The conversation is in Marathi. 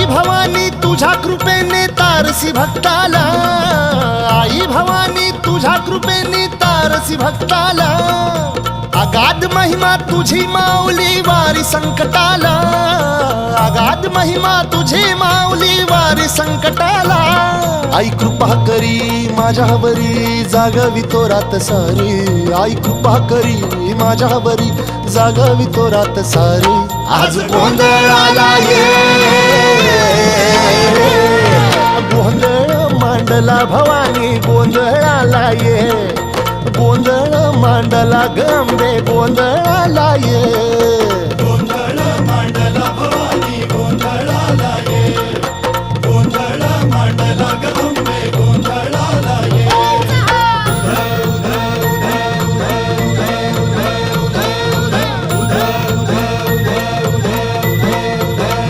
भवानी तुझ्या कृपेने तारसी भक्ताला, आई भवानी तुझ्या कृपेने तारसी भक्ताला, अगाध महिमा तुझी माऊली वारी संकटाला, अगाध महिमा तुझी माऊली वारी संकटाला. आई कृपा करी माझ्यावरी जागवी तो रात सारी, आई कृपा करी माझ्यावरी जागवी तो रात सारी. आज गोंधळाला ये, गोंधळ मांडला भवानी गोंधळाला ये, गोंधळ मांडला गंबे गोंधळाला ये.